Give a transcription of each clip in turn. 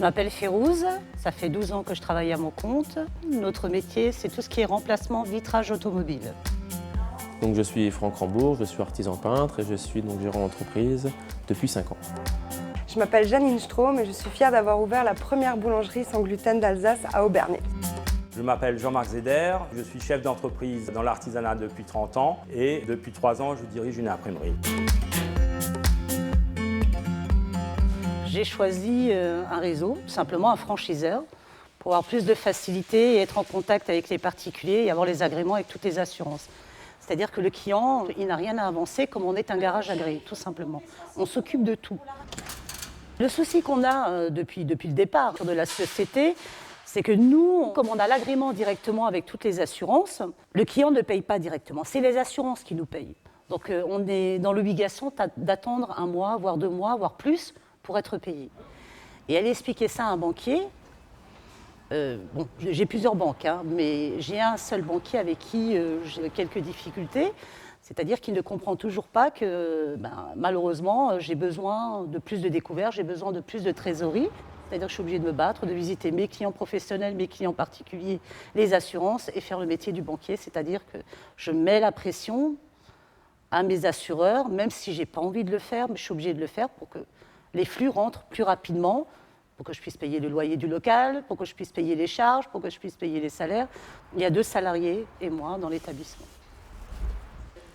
m'appelle Férouz, ça fait 12 ans que je travaille à mon compte. Notre métier, c'est tout ce qui est remplacement vitrage automobile. Donc je suis Franck Rambourg, je suis artisan peintre et je suis donc gérant d'entreprise depuis 5 ans. Je m'appelle Janine Strom et je suis fière d'avoir ouvert la première boulangerie sans gluten d'Alsace à Obernai. Je m'appelle Jean-Marc Zeder, je suis chef d'entreprise dans l'artisanat depuis 30 ans et depuis 3 ans, je dirige une imprimerie. J'ai choisi un réseau, simplement un franchiseur, pour avoir plus de facilité et être en contact avec les particuliers et avoir les agréments avec toutes les assurances. C'est-à-dire que le client, il n'a rien à avancer comme on est un garage agréé, tout simplement. On s'occupe de tout. Le souci qu'on a depuis le départ de la société, c'est que nous, comme on a l'agrément directement avec toutes les assurances, le client ne paye pas directement. C'est les assurances qui nous payent. Donc on est dans l'obligation d'attendre 1 mois, voire 2 mois, voire plus, pour être payé. Et aller expliquer ça à un banquier, bon, j'ai plusieurs banques, hein, mais j'ai un seul banquier avec qui j'ai quelques difficultés, c'est-à-dire qu'il ne comprend toujours pas que malheureusement j'ai besoin de plus de découvertes, j'ai besoin de plus de trésorerie, c'est-à-dire que je suis obligée de me battre, de visiter mes clients professionnels, mes clients particuliers, les assurances et faire le métier du banquier, c'est-à-dire que je mets la pression à mes assureurs, même si je n'ai pas envie de le faire, mais je suis obligée de le faire pour que les flux rentrent plus rapidement, pour que je puisse payer le loyer du local, pour que je puisse payer les charges, pour que je puisse payer les salaires. Il y a 2 salariés et moi dans l'établissement.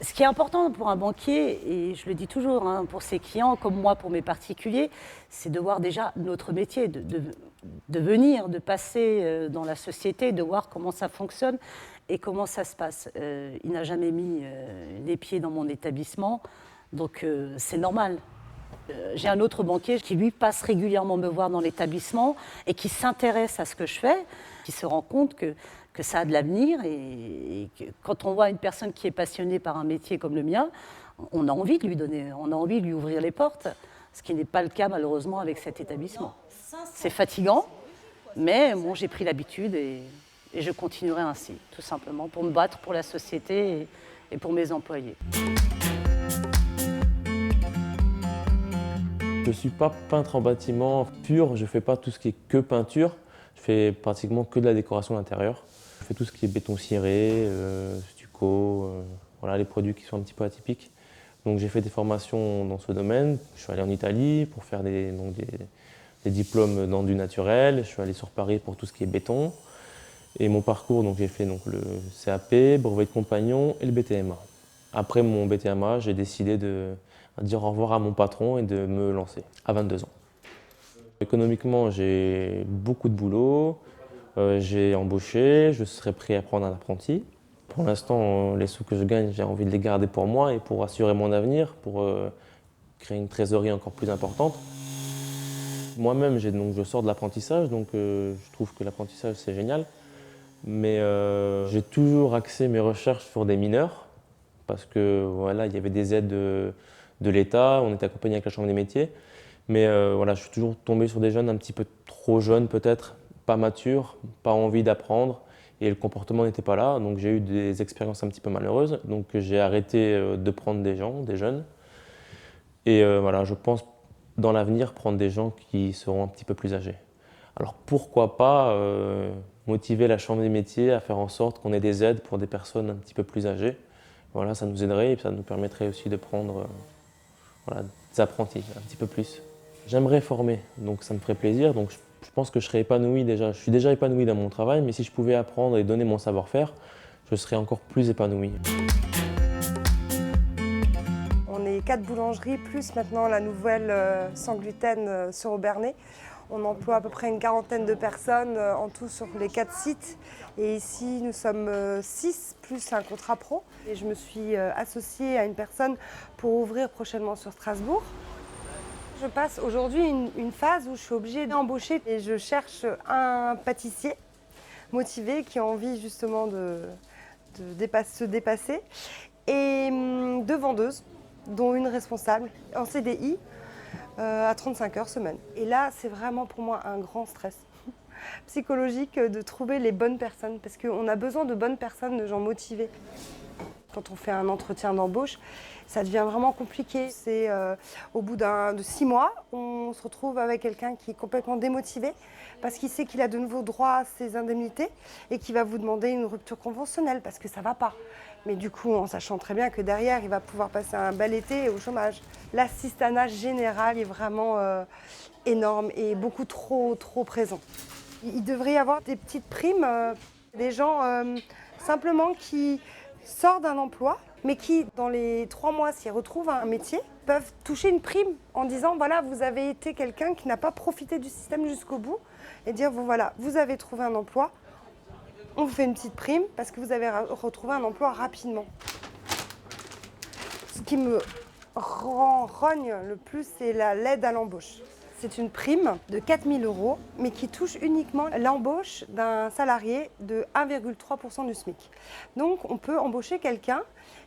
Ce qui est important pour un banquier, et je le dis toujours, hein, pour ses clients comme moi pour mes particuliers, c'est de voir déjà notre métier, de venir, de passer dans la société, de voir comment ça fonctionne et comment ça se passe. Il n'a jamais mis les pieds dans mon établissement, donc c'est normal. J'ai un autre banquier qui, lui, passe régulièrement me voir dans l'établissement et qui s'intéresse à ce que je fais, qui se rend compte que ça a de l'avenir et que quand on voit une personne qui est passionnée par un métier comme le mien, on a envie de lui donner, on a envie de lui ouvrir les portes, ce qui n'est pas le cas malheureusement avec cet établissement. C'est fatigant, mais bon, j'ai pris l'habitude et je continuerai ainsi, tout simplement, pour me battre pour la société et pour mes employés. Je ne suis pas peintre en bâtiment pur, je ne fais pas tout ce qui est que peinture, je fais pratiquement que de la décoration intérieure. Je fais tout ce qui est béton ciré, stucco, voilà, les produits qui sont un petit peu atypiques. Donc j'ai fait des formations dans ce domaine, je suis allé en Italie pour faire des diplômes dans du naturel, je suis allé sur Paris pour tout ce qui est béton. Et mon parcours, j'ai fait le CAP, brevet de compagnon et le BTMA. Après mon BTMA, j'ai décidé de dire au revoir à mon patron et de me lancer à 22 ans. Économiquement, j'ai beaucoup de boulot, j'ai embauché, je serai prêt à prendre un apprenti. Pour l'instant, les sous que je gagne, j'ai envie de les garder pour moi et pour assurer mon avenir, pour créer une trésorerie encore plus importante. Moi-même, je sors de l'apprentissage, donc je trouve que l'apprentissage c'est génial. Mais j'ai toujours axé mes recherches sur des mineurs, parce que voilà, il y avait des aides de l'État, on était accompagné avec la Chambre des métiers. Mais voilà, je suis toujours tombé sur des jeunes un petit peu trop jeunes peut-être, pas matures, pas envie d'apprendre. Et le comportement n'était pas là, donc j'ai eu des expériences un petit peu malheureuses. Donc j'ai arrêté de prendre des jeunes. Et voilà, je pense dans l'avenir prendre des gens qui seront un petit peu plus âgés. Alors pourquoi pas motiver la Chambre des métiers à faire en sorte qu'on ait des aides pour des personnes un petit peu plus âgées. Voilà, ça nous aiderait et ça nous permettrait aussi de prendre des apprentis un petit peu plus. J'aimerais former, donc ça me ferait plaisir. Donc je pense que je serais épanoui déjà. Je suis déjà épanoui dans mon travail, mais si je pouvais apprendre et donner mon savoir-faire, je serais encore plus épanoui. On est 4 boulangeries, plus maintenant la nouvelle sans gluten sur Obernai. On emploie à peu près une 40aine de personnes en tout sur les 4 sites. Et ici, nous sommes 6, plus un contrat pro. Et je me suis associée à une personne pour ouvrir prochainement sur Strasbourg. Je passe aujourd'hui une phase où je suis obligée d'embaucher et je cherche un pâtissier motivé qui a envie justement de se dépasser et 2 vendeuses, dont une responsable en CDI à 35 heures semaine. Et là, c'est vraiment pour moi un grand stress psychologique de trouver les bonnes personnes parce qu'on a besoin de bonnes personnes, de gens motivés. Quand on fait un entretien d'embauche, ça devient vraiment compliqué. C'est au bout de 6 mois, on se retrouve avec quelqu'un qui est complètement démotivé parce qu'il sait qu'il a de nouveau droit à ses indemnités et qui va vous demander une rupture conventionnelle parce que ça ne va pas. Mais du coup, en sachant très bien que derrière, il va pouvoir passer un bel été au chômage. L'assistanat général est vraiment énorme et beaucoup trop présent. Il devrait y avoir des petites primes, des gens simplement qui sortent d'un emploi, mais qui, dans les 3 mois, s'ils retrouvent un métier, peuvent toucher une prime en disant, voilà, vous avez été quelqu'un qui n'a pas profité du système jusqu'au bout, et dire, bon, voilà, vous avez trouvé un emploi, on vous fait une petite prime parce que vous avez retrouvé un emploi rapidement. Ce qui me rogne le plus, c'est l'aide à l'embauche. C'est une prime de 4 000 €, mais qui touche uniquement l'embauche d'un salarié de 1,3% du SMIC. Donc on peut embaucher quelqu'un,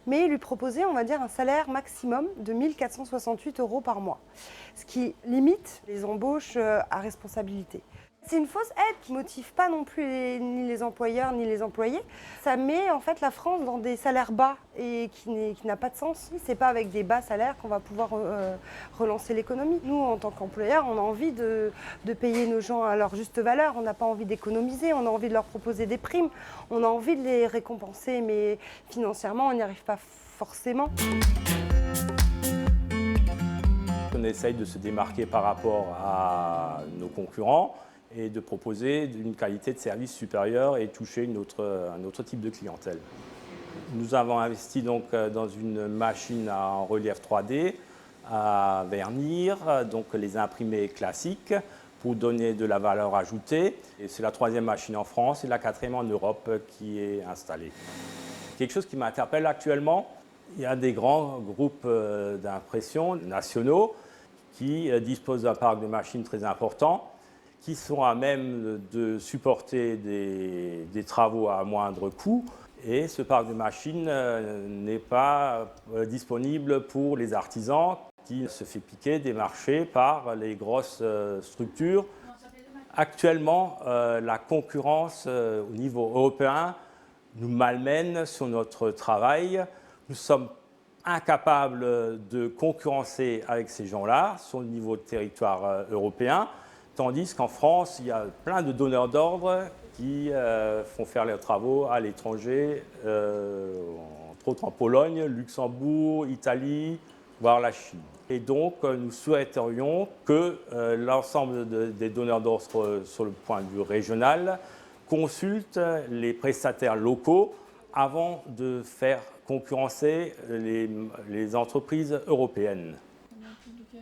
mais lui proposer, on va dire, un salaire maximum de 1 468 € par mois, ce qui limite les embauches à responsabilité. C'est une fausse aide qui ne motive pas non plus ni les employeurs ni les employés. Ça met en fait la France dans des salaires bas et qui n'a pas de sens. Ce n'est pas avec des bas salaires qu'on va pouvoir relancer l'économie. Nous, en tant qu'employeurs, on a envie de payer nos gens à leur juste valeur. On n'a pas envie d'économiser, on a envie de leur proposer des primes. On a envie de les récompenser, mais financièrement, on n'y arrive pas forcément. On essaye de se démarquer par rapport à nos concurrents et de proposer une qualité de service supérieure et toucher un autre type de clientèle. Nous avons investi donc dans une machine en relief 3D à vernir, donc les imprimés classiques pour donner de la valeur ajoutée. Et c'est la 3e machine en France et la 4e en Europe qui est installée. Quelque chose qui m'interpelle actuellement, il y a des grands groupes d'impression nationaux qui disposent d'un parc de machines très important, qui sont à même de supporter des travaux à moindre coût. Et ce parc de machines n'est pas disponible pour les artisans qui se fait piquer des marchés par les grosses structures. Actuellement, la concurrence au niveau européen nous malmène sur notre travail. Nous sommes incapables de concurrencer avec ces gens-là sur le niveau de territoire européen. Tandis qu'en France, il y a plein de donneurs d'ordre qui font faire leurs travaux à l'étranger, entre autres en Pologne, Luxembourg, Italie, voire la Chine. Et donc, nous souhaiterions que l'ensemble des donneurs d'ordre sur le point de vue régional consultent les prestataires locaux avant de faire concurrencer les entreprises européennes.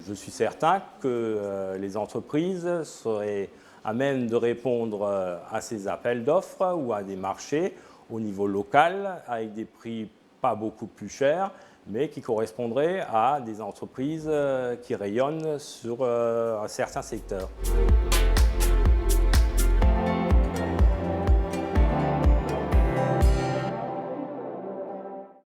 Je suis certain que les entreprises seraient à même de répondre à ces appels d'offres ou à des marchés au niveau local avec des prix pas beaucoup plus chers, mais qui correspondraient à des entreprises qui rayonnent sur un certain secteur.